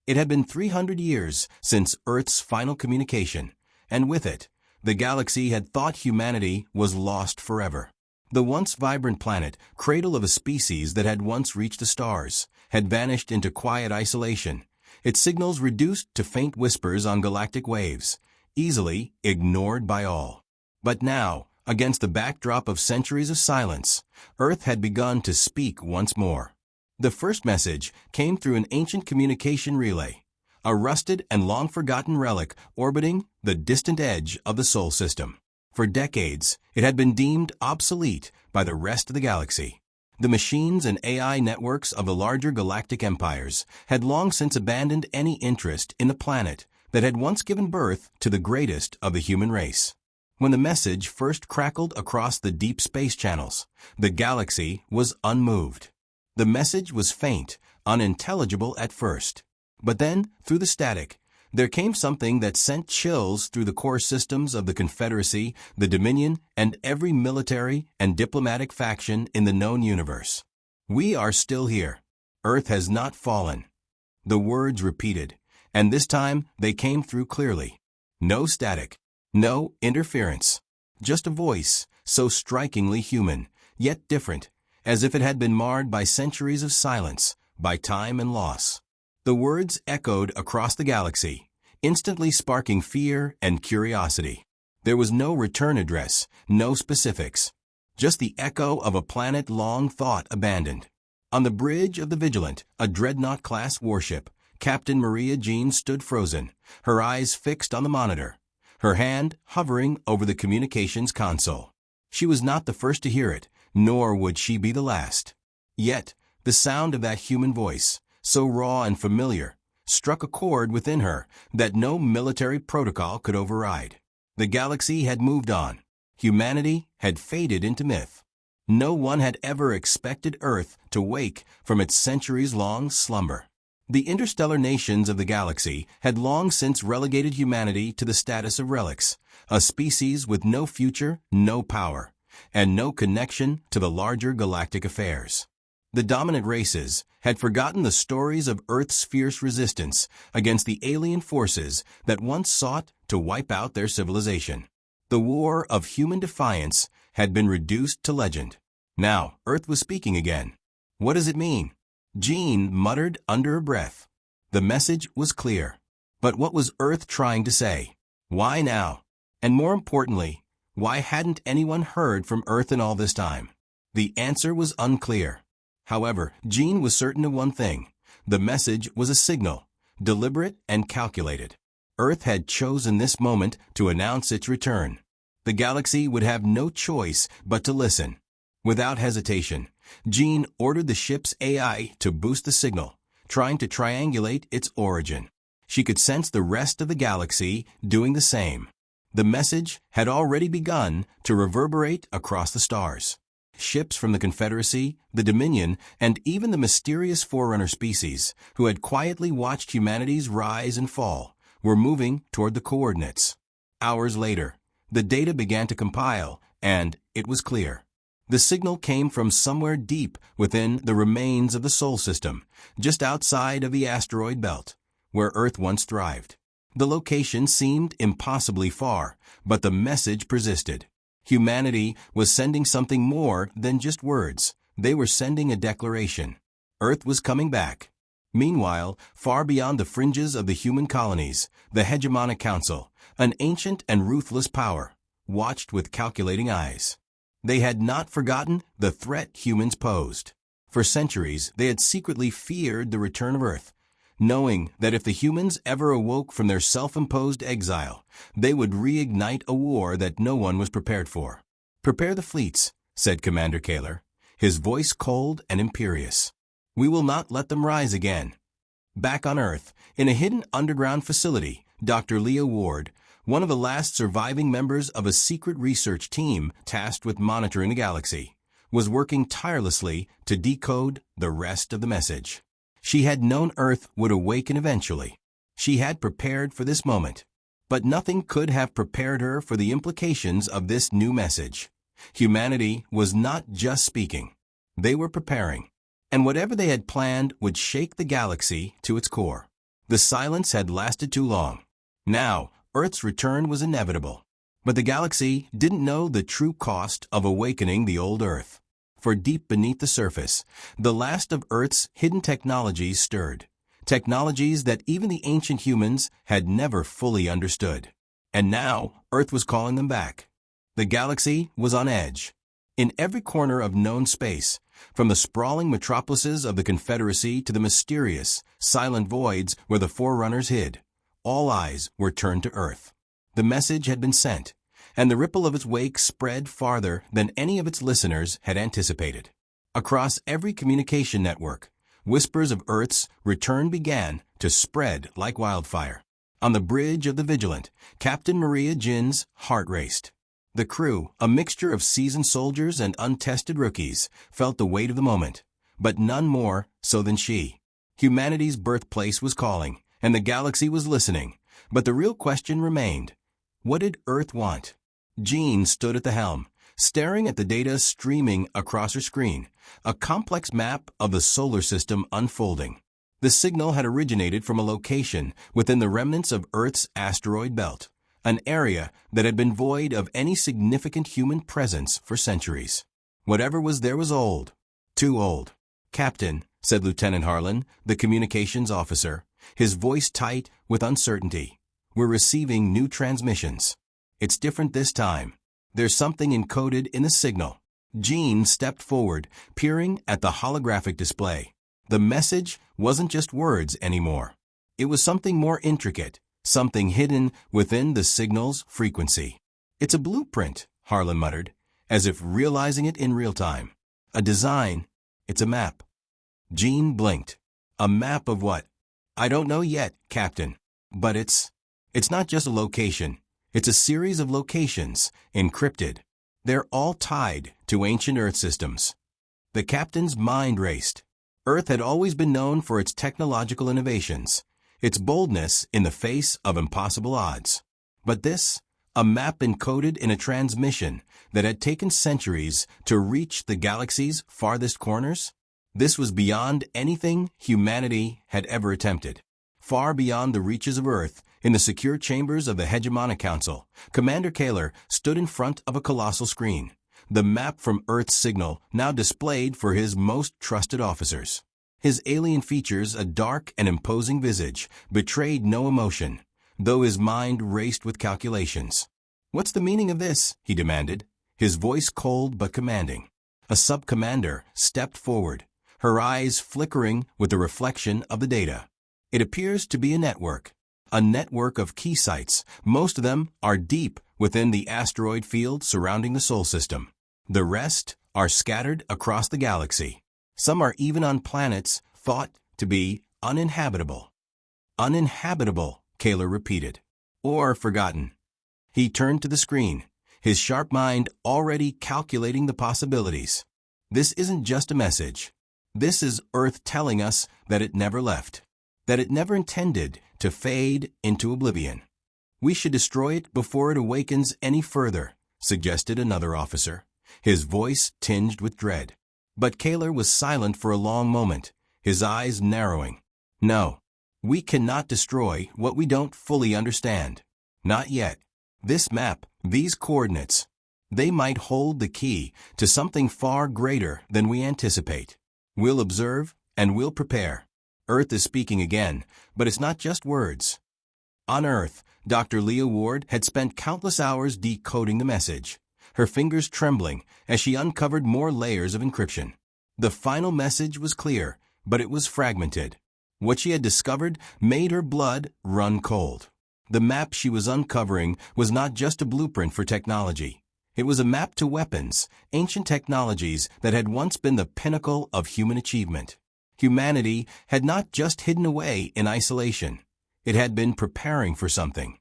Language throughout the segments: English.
It had been 300 years since Earth's final communication, and with it, the galaxy had thought humanity was lost forever. The once vibrant planet, cradle of a species that had once reached the stars, had vanished into quiet isolation, its signals reduced to faint whispers on galactic waves, easily ignored by all. But now, against the backdrop of centuries of silence, Earth had begun to speak once more. The first message came through an ancient communication relay, a rusted and long-forgotten relic orbiting the distant edge of the Sol system. For decades, it had been deemed obsolete by the rest of the galaxy. The machines and AI networks of the larger galactic empires had long since abandoned any interest in the planet that had once given birth to the greatest of the human race. When the message first crackled across the deep space channels, the galaxy was unmoved. The message was faint, unintelligible at first. But then, through the static, there came something that sent chills through the core systems of the Confederacy, the Dominion, and every military and diplomatic faction in the known universe. We are still here. Earth has not fallen. The words repeated, and this time they came through clearly. No static, no interference. Just a voice, so strikingly human, yet different, as if it had been marred by centuries of silence, by time and loss. The words echoed across the galaxy, instantly sparking fear and curiosity. There was no return address, no specifics, just the echo of a planet long thought abandoned. On the bridge of the Vigilant, a dreadnought-class warship, Captain Maria Jean stood frozen, her eyes fixed on the monitor, her hand hovering over the communications console. She was not the first to hear it, nor would she be the last. Yet, the sound of that human voice, so raw and familiar, struck a chord within her that no military protocol could override. The galaxy had moved on. Humanity had faded into myth. No one had ever expected Earth to wake from its centuries-long slumber. The interstellar nations of the galaxy had long since relegated humanity to the status of relics, a species with no future, no power, and no connection to the larger galactic affairs. The dominant races had forgotten the stories of Earth's fierce resistance against the alien forces that once sought to wipe out their civilization. The war of human defiance had been reduced to legend. Now, Earth was speaking again. What does it mean? Jean muttered under her breath. The message was clear. But what was Earth trying to say? Why now? And more importantly, why hadn't anyone heard from Earth in all this time? The answer was unclear. However, Jean was certain of one thing. The message was a signal, deliberate and calculated. Earth had chosen this moment to announce its return. The galaxy would have no choice but to listen. Without hesitation, Jean ordered the ship's AI to boost the signal, trying to triangulate its origin. She could sense the rest of the galaxy doing the same. The message had already begun to reverberate across the stars. Ships from the Confederacy, the Dominion, and even the mysterious Forerunner species, who had quietly watched humanity's rise and fall, were moving toward the coordinates. Hours later, the data began to compile, and it was clear. The signal came from somewhere deep within the remains of the Sol system, just outside of the asteroid belt, where Earth once thrived. The location seemed impossibly far, but the message persisted. Humanity was sending something more than just words. They were sending a declaration. Earth was coming back. Meanwhile, far beyond the fringes of the human colonies, the hegemonic council, an ancient and ruthless power, watched with calculating eyes. They had not forgotten the threat humans posed. For centuries, they had secretly feared the return of Earth, knowing that if the humans ever awoke from their self-imposed exile, they would reignite a war that no one was prepared for. "Prepare the fleets," said Commander Kaler, his voice cold and imperious. "We will not let them rise again." Back on Earth, in a hidden underground facility, Dr. Leo Ward, one of the last surviving members of a secret research team tasked with monitoring the galaxy, was working tirelessly to decode the rest of the message. She had known Earth would awaken eventually. She had prepared for this moment. But nothing could have prepared her for the implications of this new message. Humanity was not just speaking. They were preparing. And whatever they had planned would shake the galaxy to its core. The silence had lasted too long. Now, Earth's return was inevitable. But the galaxy didn't know the true cost of awakening the old Earth. For deep beneath the surface, the last of Earth's hidden technologies stirred. Technologies that even the ancient humans had never fully understood. And now, Earth was calling them back. The galaxy was on edge. In every corner of known space, from the sprawling metropolises of the Confederacy to the mysterious, silent voids where the Forerunners hid, all eyes were turned to Earth. The message had been sent, and the ripple of its wake spread farther than any of its listeners had anticipated. Across every communication network, whispers of Earth's return began to spread like wildfire. On the bridge of the Vigilant, Captain Maria Jin's heart raced. The crew, a mixture of seasoned soldiers and untested rookies, felt the weight of the moment, but none more so than she. Humanity's birthplace was calling, and the galaxy was listening, but the real question remained. What did Earth want? Jean stood at the helm, staring at the data streaming across her screen, a complex map of the solar system unfolding. The signal had originated from a location within the remnants of Earth's asteroid belt, an area that had been void of any significant human presence for centuries. Whatever was there was old. Too old. "Captain," said Lieutenant Harlan, the communications officer, his voice tight with uncertainty. "We're receiving new transmissions. It's different this time. There's something encoded in the signal." Jean stepped forward, peering at the holographic display. The message wasn't just words anymore. It was something more intricate, something hidden within the signal's frequency. "It's a blueprint," Harlan muttered, as if realizing it in real time. "A design. It's a map." Jean blinked. "A map of what?" "I don't know yet, Captain. But it's not just a location. It's a series of locations, encrypted. They're all tied to ancient Earth systems." The captain's mind raced. Earth had always been known for its technological innovations, its boldness in the face of impossible odds. But this, a map encoded in a transmission that had taken centuries to reach the galaxy's farthest corners? This was beyond anything humanity had ever attempted. Far beyond the reaches of Earth, in the secure chambers of the Hegemonic Council, Commander Kaler stood in front of a colossal screen. The map from Earth's signal now displayed for his most trusted officers. His alien features, a dark and imposing visage, betrayed no emotion, though his mind raced with calculations. "What's the meaning of this?" he demanded, his voice cold but commanding. A sub-commander stepped forward, her eyes flickering with the reflection of the data. "It appears to be a network of key sites. Most of them are deep within the asteroid field surrounding the Sol system. The rest are scattered across the galaxy. Some are even on planets thought to be uninhabitable." "Uninhabitable," Kaler repeated. "Or forgotten." He turned to the screen, his sharp mind already calculating the possibilities. "This isn't just a message. This is Earth telling us that it never left, that it never intended to fade into oblivion. We should destroy it before it awakens any further," suggested another officer, his voice tinged with dread. But Kaler was silent for a long moment, his eyes narrowing. "No, we cannot destroy what we don't fully understand. Not yet. This map, these coordinates, they might hold the key to something far greater than we anticipate. We'll observe and we'll prepare." Earth is speaking again, but it's not just words. On Earth, Dr. Leah Ward had spent countless hours decoding the message, her fingers trembling as she uncovered more layers of encryption. The final message was clear, but it was fragmented. What she had discovered made her blood run cold. The map she was uncovering was not just a blueprint for technology. It was a map to weapons, ancient technologies that had once been the pinnacle of human achievement. Humanity had not just hidden away in isolation. It had been preparing for something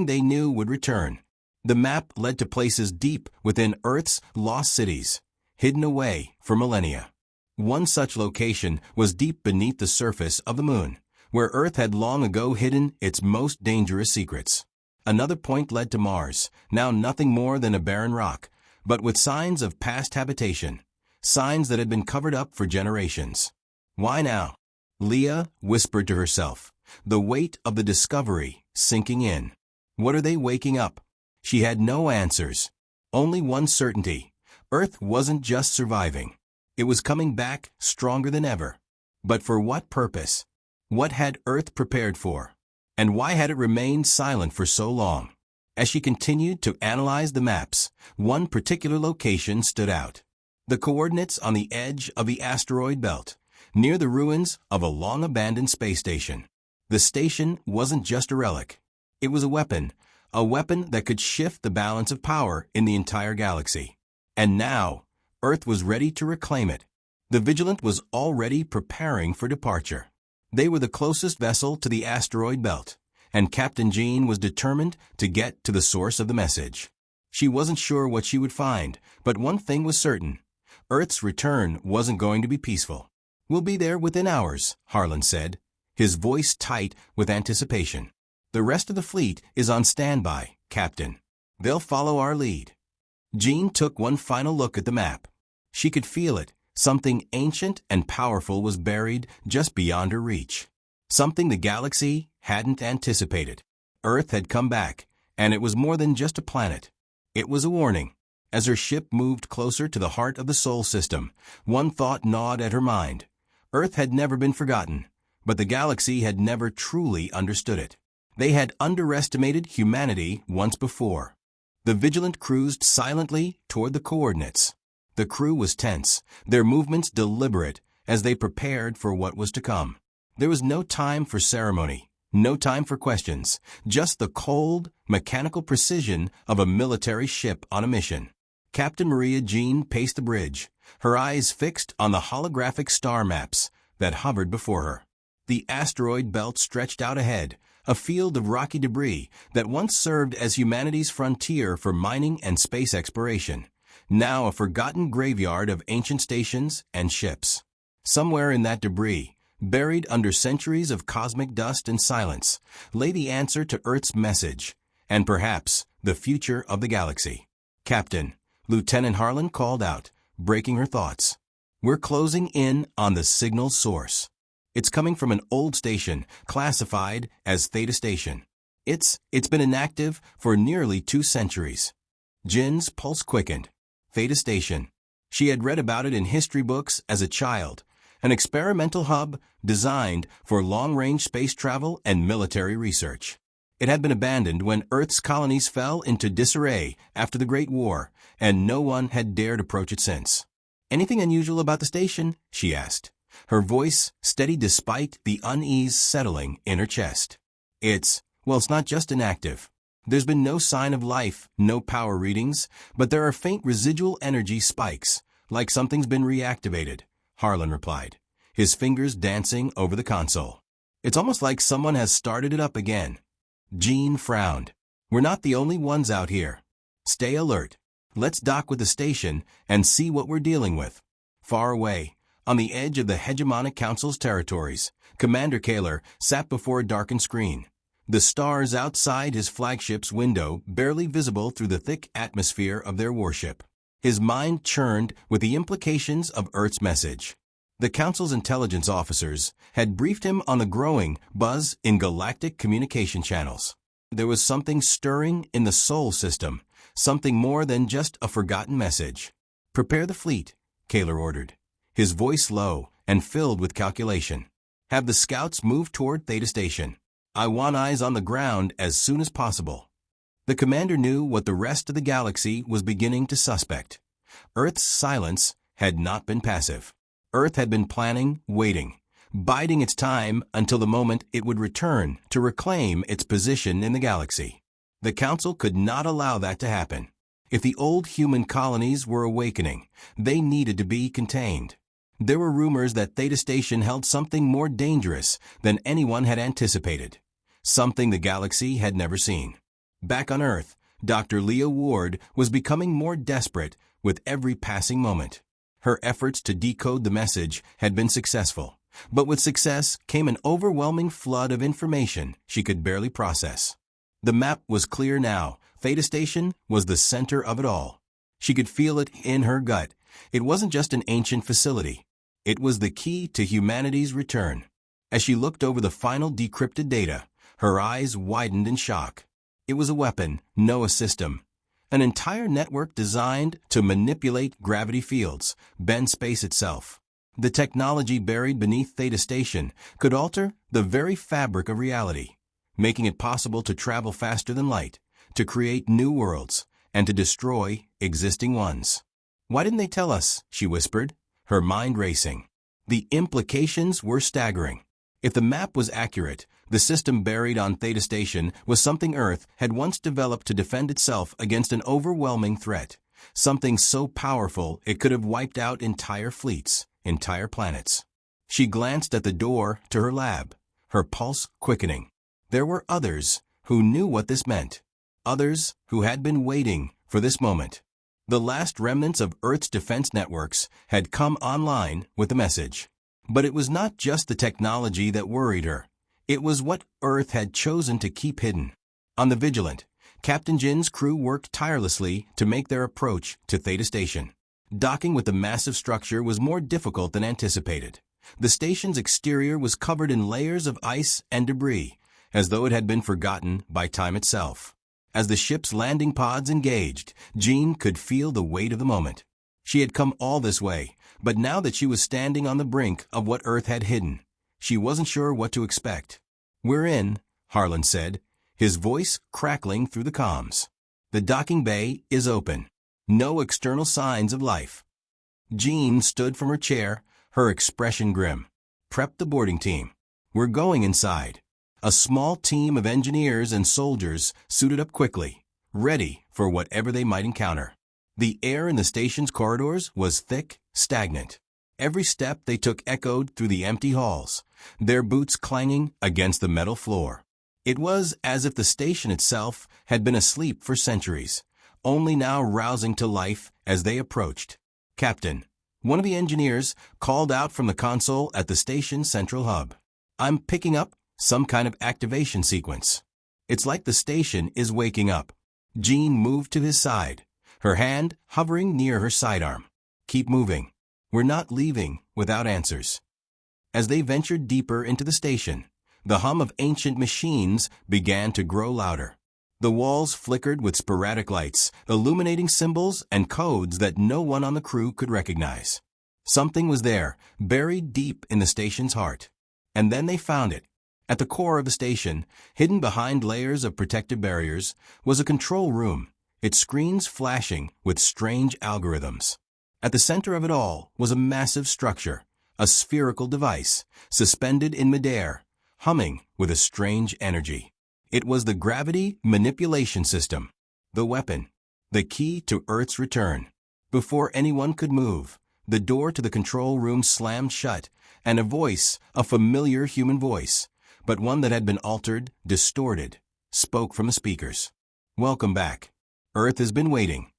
they knew would return. The map led to places deep within Earth's lost cities, hidden away for millennia. One such location was deep beneath the surface of the moon, where Earth had long ago hidden its most dangerous secrets. Another point led to Mars, now nothing more than a barren rock, but with signs of past habitation, signs that had been covered up for generations. Why now? Leah whispered to herself, the weight of the discovery sinking in. What are they waking up? She had no answers. Only one certainty. Earth wasn't just surviving. It was coming back stronger than ever. But for what purpose? What had Earth prepared for? And why had it remained silent for so long? As she continued to analyze the maps, one particular location stood out. The coordinates on the edge of the asteroid belt, near the ruins of a long-abandoned space station. The station wasn't just a relic. It was a weapon that could shift the balance of power in the entire galaxy. And now, Earth was ready to reclaim it. The Vigilant was already preparing for departure. They were the closest vessel to the asteroid belt, and Captain Jean was determined to get to the source of the message. She wasn't sure what she would find, but one thing was certain. Earth's return wasn't going to be peaceful. "We'll be there within hours," Harlan said, his voice tight with anticipation. "The rest of the fleet is on standby, Captain. They'll follow our lead." Jean took one final look at the map. She could feel it. Something ancient and powerful was buried just beyond her reach. Something the galaxy hadn't anticipated. Earth had come back, and it was more than just a planet. It was a warning. As her ship moved closer to the heart of the Sol system, one thought gnawed at her mind. Earth had never been forgotten, but the galaxy had never truly understood it. They had underestimated humanity once before. The Vigilant cruised silently toward the coordinates. The crew was tense, their movements deliberate as they prepared for what was to come. There was no time for ceremony, no time for questions, just the cold, mechanical precision of a military ship on a mission. Captain Maria Jean paced the bridge, her eyes fixed on the holographic star maps that hovered before her. The asteroid belt stretched out ahead, a field of rocky debris that once served as humanity's frontier for mining and space exploration. Now a forgotten graveyard of ancient stations and ships. Somewhere in that debris, buried under centuries of cosmic dust and silence, lay the answer to Earth's message, and perhaps the future of the galaxy. "Captain," Lieutenant Harlan called out, breaking her thoughts. "We're closing in on the signal source. It's coming from an old station, classified as Theta Station. It's been inactive for nearly 2 centuries." Jin's pulse quickened. Theta Station. She had read about it in history books as a child, an experimental hub designed for long-range space travel and military research. It had been abandoned when Earth's colonies fell into disarray after the Great War, and no one had dared approach it since. "Anything unusual about the station?" she asked, her voice steady despite the unease settling in her chest. It's not just inactive. There's been no sign of life, no power readings, but there are faint residual energy spikes, like something's been reactivated," Harlan replied, his fingers dancing over the console. "It's almost like someone has started it up again." Jean frowned. "We're not the only ones out here. Stay alert. Let's dock with the station and see what we're dealing with." Far away, on the edge of the hegemonic council's territories, Commander Kaler sat before a darkened screen. The stars outside his flagship's window barely visible through the thick atmosphere of their warship. His mind churned with the implications of Earth's message. The Council's intelligence officers had briefed him on the growing buzz in galactic communication channels. There was something stirring in the Sol system, something more than just a forgotten message. "Prepare the fleet," Kaler ordered, his voice low and filled with calculation. "Have the scouts move toward Theta Station. I want eyes on the ground as soon as possible." The commander knew what the rest of the galaxy was beginning to suspect. Earth's silence had not been passive. Earth had been planning, waiting, biding its time until the moment it would return to reclaim its position in the galaxy. The Council could not allow that to happen. If the old human colonies were awakening, they needed to be contained. There were rumors that Theta Station held something more dangerous than anyone had anticipated. Something the galaxy had never seen. Back on Earth, Dr. Leah Ward was becoming more desperate with every passing moment. Her efforts to decode the message had been successful, but with success came an overwhelming flood of information she could barely process. The map was clear now. Theta Station was the center of it all. She could feel it in her gut. It wasn't just an ancient facility. It was the key to humanity's return. As she looked over the final decrypted data, her eyes widened in shock. It was a weapon, no a system. An entire network designed to manipulate gravity fields, bend space itself. The technology buried beneath Theta Station could alter the very fabric of reality, making it possible to travel faster than light, to create new worlds, and to destroy existing ones. "Why didn't they tell us?" she whispered, her mind racing. The implications were staggering. If the map was accurate, the system buried on Theta Station was something Earth had once developed to defend itself against an overwhelming threat, something so powerful it could have wiped out entire fleets, entire planets. She glanced at the door to her lab, her pulse quickening. There were others who knew what this meant, others who had been waiting for this moment. The last remnants of Earth's defense networks had come online with a message. But it was not just the technology that worried her. It was what Earth had chosen to keep hidden. On the Vigilant, Captain Jin's crew worked tirelessly to make their approach to Theta Station. Docking with the massive structure was more difficult than anticipated. The station's exterior was covered in layers of ice and debris, as though it had been forgotten by time itself. As the ship's landing pods engaged, Jin could feel the weight of the moment. She had come all this way, but now that she was standing on the brink of what Earth had hidden, she wasn't sure what to expect. "We're in," Harlan said, his voice crackling through the comms. "The docking bay is open. No external signs of life." Jean stood from her chair, her expression grim. "Prep the boarding team. We're going inside." A small team of engineers and soldiers suited up quickly, ready for whatever they might encounter. The air in the station's corridors was thick, stagnant. Every step they took echoed through the empty halls, their boots clanging against the metal floor. It was as if the station itself had been asleep for centuries, only now rousing to life as they approached. "Captain," one of the engineers called out from the console at the station's central hub. "I'm picking up some kind of activation sequence. It's like the station is waking up." Jean moved to his side, her hand hovering near her sidearm. "Keep moving. We're not leaving without answers." As they ventured deeper into the station, the hum of ancient machines began to grow louder. The walls flickered with sporadic lights, illuminating symbols and codes that no one on the crew could recognize. Something was there, buried deep in the station's heart. And then they found it. At the core of the station, hidden behind layers of protective barriers, was a control room, its screens flashing with strange algorithms. At the center of it all was a massive structure, a spherical device, suspended in midair, humming with a strange energy. It was the gravity manipulation system, the weapon, the key to Earth's return. Before anyone could move, the door to the control room slammed shut, and a voice, a familiar human voice, but one that had been altered, distorted, spoke from the speakers. "Welcome back. Earth has been waiting."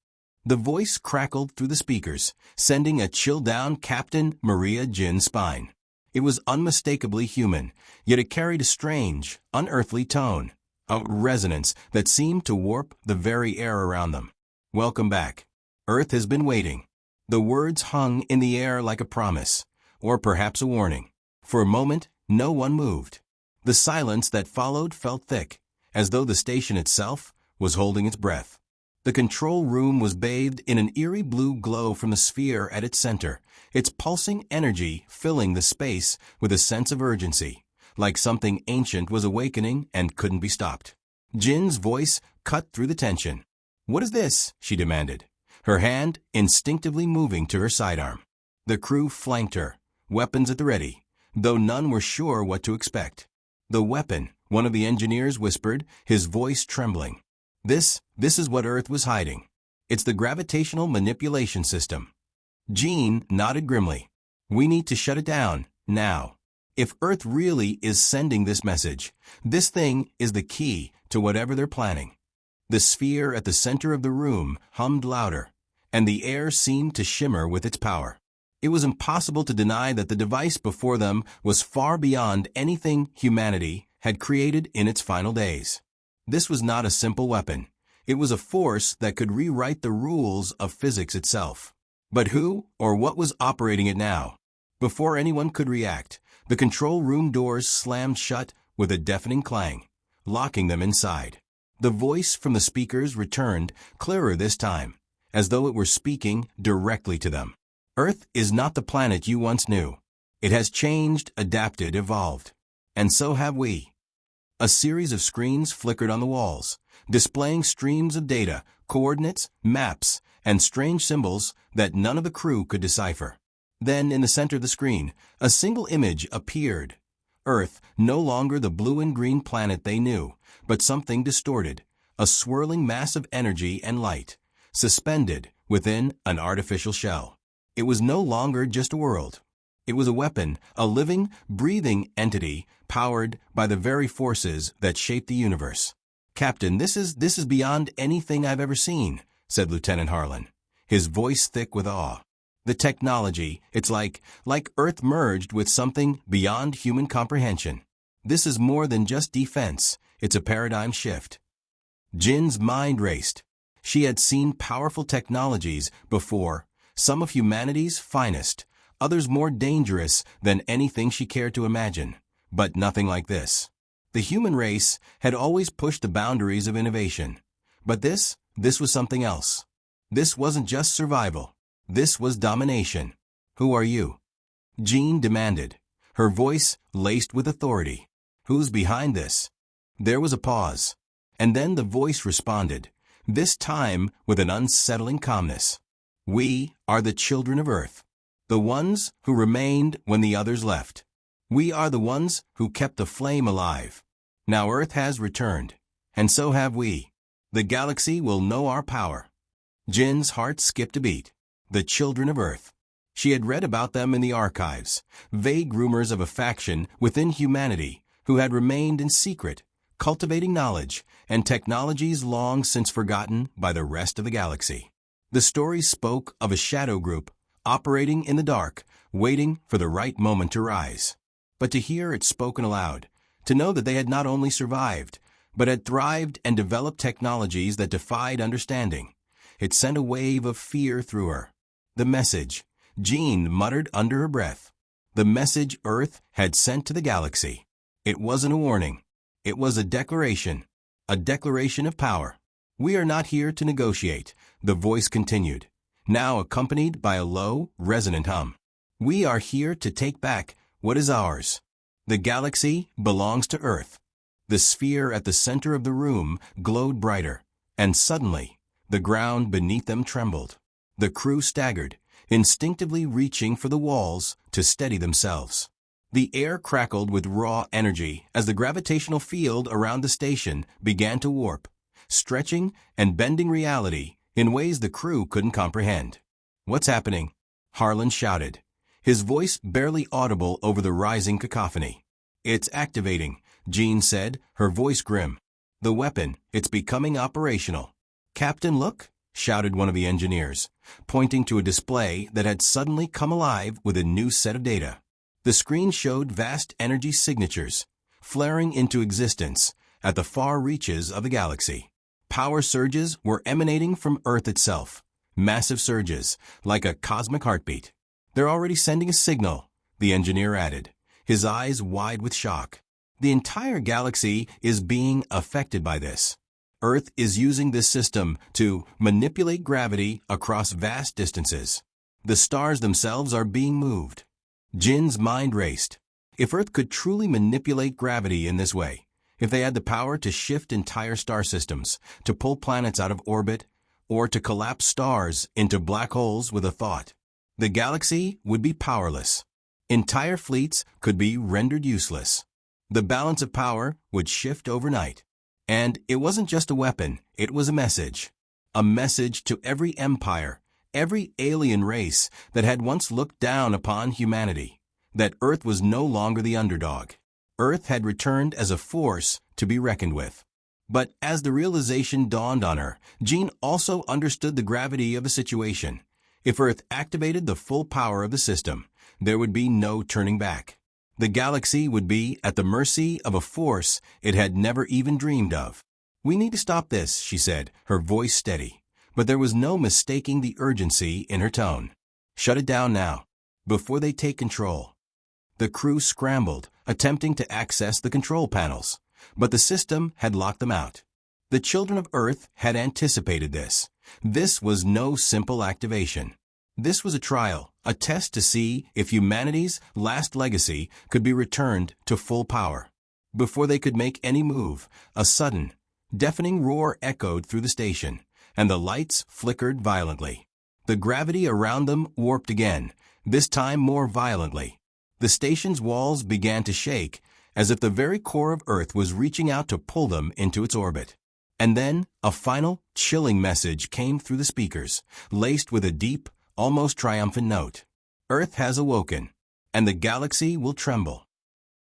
The voice crackled through the speakers, sending a chill down Captain Maria Jin's spine. It was unmistakably human, yet it carried a strange, unearthly tone, a resonance that seemed to warp the very air around them. "Welcome back. Earth has been waiting." The words hung in the air like a promise, or perhaps a warning. For a moment, no one moved. The silence that followed felt thick, as though the station itself was holding its breath. The control room was bathed in an eerie blue glow from the sphere at its center, its pulsing energy filling the space with a sense of urgency, like something ancient was awakening and couldn't be stopped. Jin's voice cut through the tension. "What is this?" she demanded, her hand instinctively moving to her sidearm. The crew flanked her, weapons at the ready, though none were sure what to expect. "The weapon," one of the engineers whispered, his voice trembling. This is what Earth was hiding. It's the gravitational manipulation system." Jean nodded grimly. "We need to shut it down, now. If Earth really is sending this message, this thing is the key to whatever they're planning." The sphere at the center of the room hummed louder, and the air seemed to shimmer with its power. It was impossible to deny that the device before them was far beyond anything humanity had created in its final days. This was not a simple weapon. It was a force that could rewrite the rules of physics itself. But who or what was operating it now? Before anyone could react, The control room doors slammed shut with a deafening clang, locking them inside. The voice from the speakers returned, clearer this time, as though it were speaking directly to them. Earth is not the planet you once knew. It has changed, adapted, evolved. And so have we. A series of screens flickered on the walls, displaying streams of data, coordinates, maps, and strange symbols that none of the crew could decipher. Then, in the center of the screen, a single image appeared. Earth, no longer the blue and green planet they knew, but something distorted, a swirling mass of energy and light, suspended within an artificial shell. It was no longer just a world. It was a weapon, a living, breathing entity powered by the very forces that shaped the universe. "Captain, this is beyond anything I've ever seen," said Lieutenant Harlan, his voice thick with awe. "The technology, it's like Earth merged with something beyond human comprehension. This is more than just defense, it's a paradigm shift." Jin's mind raced. She had seen powerful technologies before, some of humanity's finest, others more dangerous than anything she cared to imagine, but nothing like this. The human race had always pushed the boundaries of innovation, but this was something else. This wasn't just survival. This was domination. "Who are you?" Jin demanded, her voice laced with authority. "Who's behind this?" There was a pause, and then the voice responded, this time with an unsettling calmness. "We are the children of Earth, the ones who remained when the others left. We are the ones who kept the flame alive. Now Earth has returned, and so have we. The galaxy will know our power." Jin's heart skipped a beat. The children of Earth. She had read about them in the archives, vague rumors of a faction within humanity who had remained in secret, cultivating knowledge and technologies long since forgotten by the rest of the galaxy. The stories spoke of a shadow group operating in the dark, waiting for the right moment to rise. But to hear it spoken aloud, to know that they had not only survived, but had thrived and developed technologies that defied understanding, it sent a wave of fear through her. The message, Jin muttered under her breath. The message Earth had sent to the galaxy. It wasn't a warning. It was a declaration of power. "We are not here to negotiate," the voice continued, now accompanied by a low, resonant hum. "We are here to take back what is ours. The galaxy belongs to Earth." The sphere at the center of the room glowed brighter, and suddenly, the ground beneath them trembled. The crew staggered, instinctively reaching for the walls to steady themselves. The air crackled with raw energy as the gravitational field around the station began to warp, stretching and bending reality in ways the crew couldn't comprehend. "What's happening?" Harlan shouted, his voice barely audible over the rising cacophony. "It's activating," Jin said, her voice grim. "The weapon, it's becoming operational." "Captain, look," shouted one of the engineers, pointing to a display that had suddenly come alive with a new set of data. The screen showed vast energy signatures, flaring into existence at the far reaches of the galaxy. Power surges were emanating from Earth itself, massive surges, like a cosmic heartbeat. "They're already sending a signal," the engineer added, his eyes wide with shock. "The entire galaxy is being affected by this. Earth is using this system to manipulate gravity across vast distances. The stars themselves are being moved." Jin's mind raced. If Earth could truly manipulate gravity in this way, if they had the power to shift entire star systems, to pull planets out of orbit, or to collapse stars into black holes with a thought, the galaxy would be powerless. Entire fleets could be rendered useless. The balance of power would shift overnight. And it wasn't just a weapon, it was a message. A message to every empire, every alien race that had once looked down upon humanity, that Earth was no longer the underdog. Earth had returned as a force to be reckoned with. But as the realization dawned on her, Jin also understood the gravity of the situation. If Earth activated the full power of the system, there would be no turning back. The galaxy would be at the mercy of a force it had never even dreamed of. "We need to stop this," she said, her voice steady. But there was no mistaking the urgency in her tone. "Shut it down now, before they take control." The crew scrambled, attempting to access the control panels, but the system had locked them out. The children of Earth had anticipated this. This was no simple activation. This was a trial, a test to see if humanity's last legacy could be returned to full power. Before they could make any move, a sudden, deafening roar echoed through the station, and the lights flickered violently. The gravity around them warped again, this time more violently. The station's walls began to shake, as if the very core of Earth was reaching out to pull them into its orbit. And then, a final, chilling message came through the speakers, laced with a deep, almost triumphant note. Earth has awoken, and the galaxy will tremble.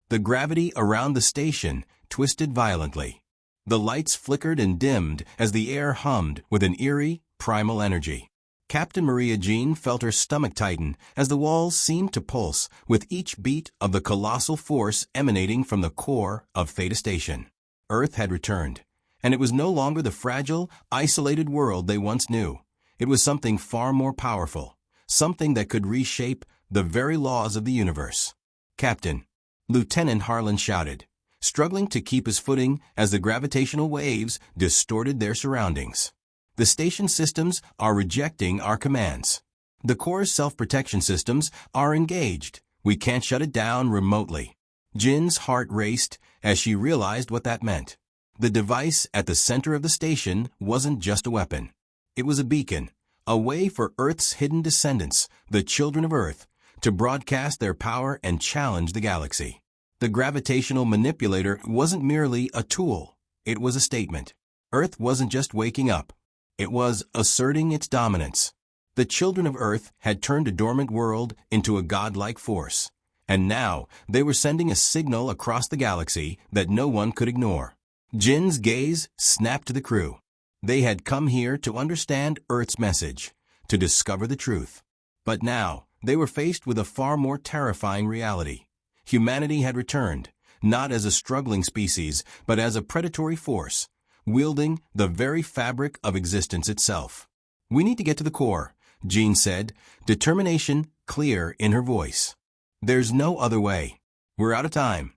The gravity around the station twisted violently. The lights flickered and dimmed as the air hummed with an eerie, primal energy. Captain Maria Jean felt her stomach tighten as the walls seemed to pulse with each beat of the colossal force emanating from the core of Theta Station. Earth had returned, and it was no longer the fragile, isolated world they once knew. It was something far more powerful, something that could reshape the very laws of the universe. "Captain," Lieutenant Harlan shouted, struggling to keep his footing as the gravitational waves distorted their surroundings. "The station systems are rejecting our commands. The core's self-protection systems are engaged. We can't shut it down remotely." Jin's heart raced as she realized what that meant. The device at the center of the station wasn't just a weapon. It was a beacon, a way for Earth's hidden descendants, the children of Earth, to broadcast their power and challenge the galaxy. The gravitational manipulator wasn't merely a tool. It was a statement. Earth wasn't just waking up. It was asserting its dominance. The children of Earth had turned a dormant world into a godlike force, and now they were sending a signal across the galaxy that no one could ignore. Jin's gaze snapped to the crew. They had come here to understand Earth's message, to discover the truth. But now, they were faced with a far more terrifying reality. Humanity had returned, not as a struggling species, but as a predatory force, wielding the very fabric of existence itself. "We need to get to the core," Jean said, determination clear in her voice. "There's no other way. We're out of time."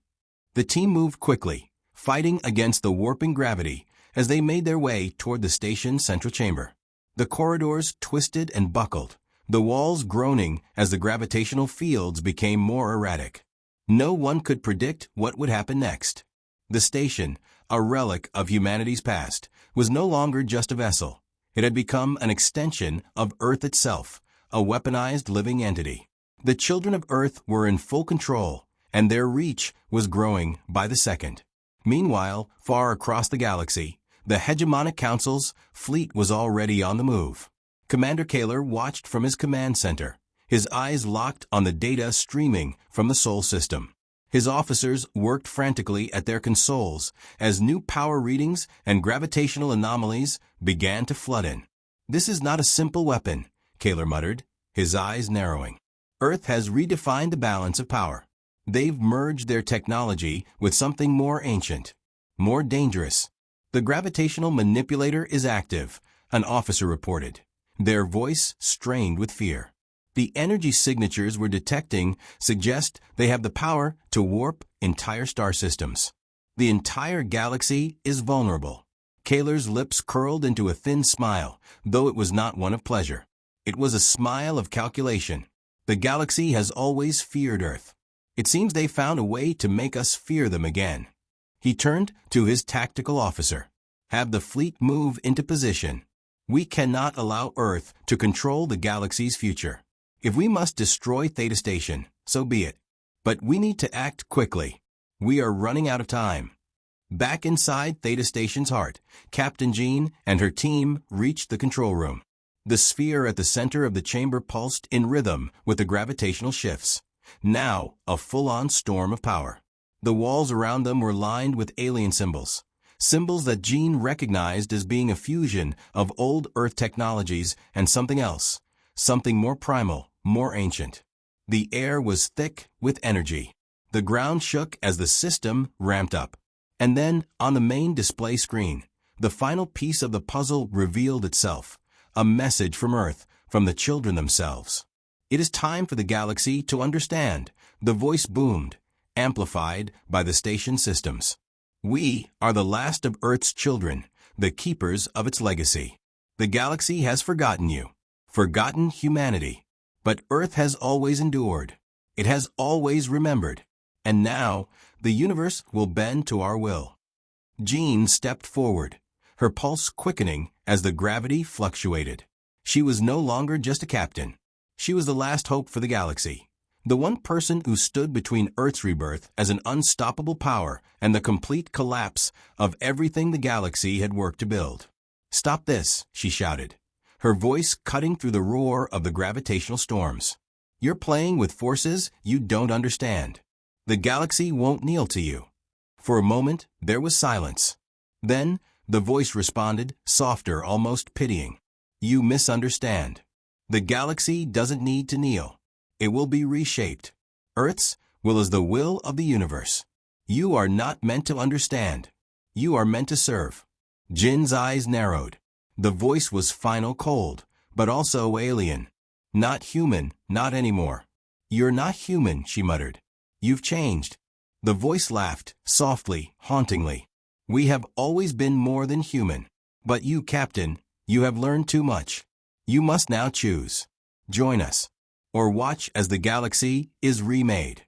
The team moved quickly, fighting against the warping gravity as they made their way toward the station's central chamber. The corridors twisted and buckled, the walls groaning as the gravitational fields became more erratic. No one could predict what would happen next. The station, a relic of humanity's past, was no longer just a vessel. It had become an extension of Earth itself, a weaponized living entity. The children of Earth were in full control, and their reach was growing by the second. Meanwhile, far across the galaxy, the hegemonic council's fleet was already on the move. Commander Kaler watched from his command center, his eyes locked on the data streaming from the Sol system. His officers worked frantically at their consoles as new power readings and gravitational anomalies began to flood in. "This is not a simple weapon," Kaler muttered, his eyes narrowing. "Earth has redefined the balance of power. They've merged their technology with something more ancient, more dangerous. The gravitational manipulator is active," an officer reported, their voice strained with fear. "The energy signatures we're detecting suggest they have the power to warp entire star systems. The entire galaxy is vulnerable." Kaler's lips curled into a thin smile, though it was not one of pleasure. It was a smile of calculation. "The galaxy has always feared Earth. It seems they found a way to make us fear them again." He turned to his tactical officer. "Have the fleet move into position. We cannot allow Earth to control the galaxy's future. If we must destroy Theta Station, so be it. But we need to act quickly. We are running out of time." Back inside Theta Station's heart, Captain Jean and her team reached the control room. The sphere at the center of the chamber pulsed in rhythm with the gravitational shifts. Now, a full-on storm of power. The walls around them were lined with alien symbols, symbols that Jean recognized as being a fusion of old Earth technologies and something else, something more primal, more ancient. The air was thick with energy. The ground shook as the system ramped up. And then, on the main display screen, the final piece of the puzzle revealed itself, a message from Earth, from the children themselves. It is time for the galaxy to understand, the voice boomed, amplified by the station systems. We are the last of Earth's children, the keepers of its legacy. The galaxy has forgotten you, forgotten humanity. But Earth has always endured. It has always remembered. And now, the universe will bend to our will. Jean stepped forward, her pulse quickening as the gravity fluctuated. She was no longer just a captain. She was the last hope for the galaxy. The one person who stood between Earth's rebirth as an unstoppable power and the complete collapse of everything the galaxy had worked to build. "Stop this," she shouted, her voice cutting through the roar of the gravitational storms. "You're playing with forces you don't understand. The galaxy won't kneel to you." For a moment, there was silence. Then, the voice responded, softer, almost pitying. "You misunderstand. The galaxy doesn't need to kneel. It will be reshaped. Earth's will is the will of the universe. You are not meant to understand. You are meant to serve." Jin's eyes narrowed. The voice was final, cold, but also alien. "Not human, not anymore." "You're not human," she muttered. "You've changed." The voice laughed, softly, hauntingly. "We have always been more than human. But you, Captain, you have learned too much. You must now choose. Join us, or watch as the galaxy is remade."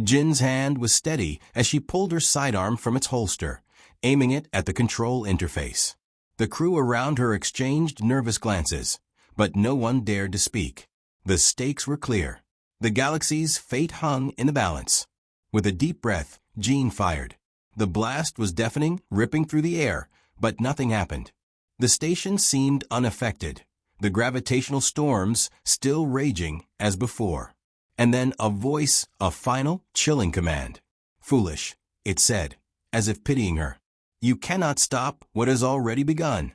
Jin's hand was steady as she pulled her sidearm from its holster, aiming it at the control interface. The crew around her exchanged nervous glances, but no one dared to speak. The stakes were clear. The galaxy's fate hung in the balance. With a deep breath, Jean fired. The blast was deafening, ripping through the air, but nothing happened. The station seemed unaffected, the gravitational storms still raging as before. And then a voice, a final, chilling command. "Foolish," it said, as if pitying her. "You cannot stop what has already begun."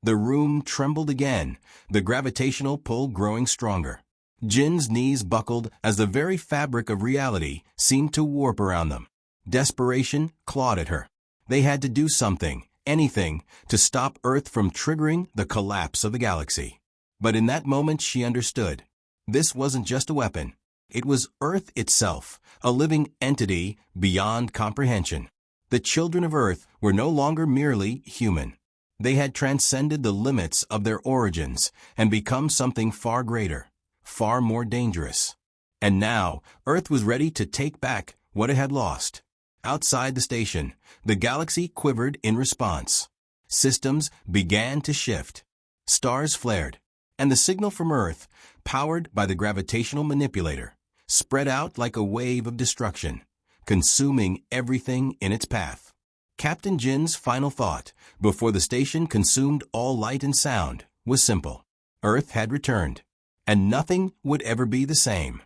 The room trembled again, the gravitational pull growing stronger. Jin's knees buckled as the very fabric of reality seemed to warp around them. Desperation clawed at her. They had to do something, anything, to stop Earth from triggering the collapse of the galaxy. But in that moment she understood. This wasn't just a weapon. It was Earth itself, a living entity beyond comprehension. The children of Earth were no longer merely human. They had transcended the limits of their origins and become something far greater, far more dangerous. And now, Earth was ready to take back what it had lost. Outside the station, the galaxy quivered in response. Systems began to shift. Stars flared, and the signal from Earth, powered by the gravitational manipulator, spread out like a wave of destruction, consuming everything in its path. Captain Jin's final thought, before the station consumed all light and sound, was simple. Earth had returned, and nothing would ever be the same.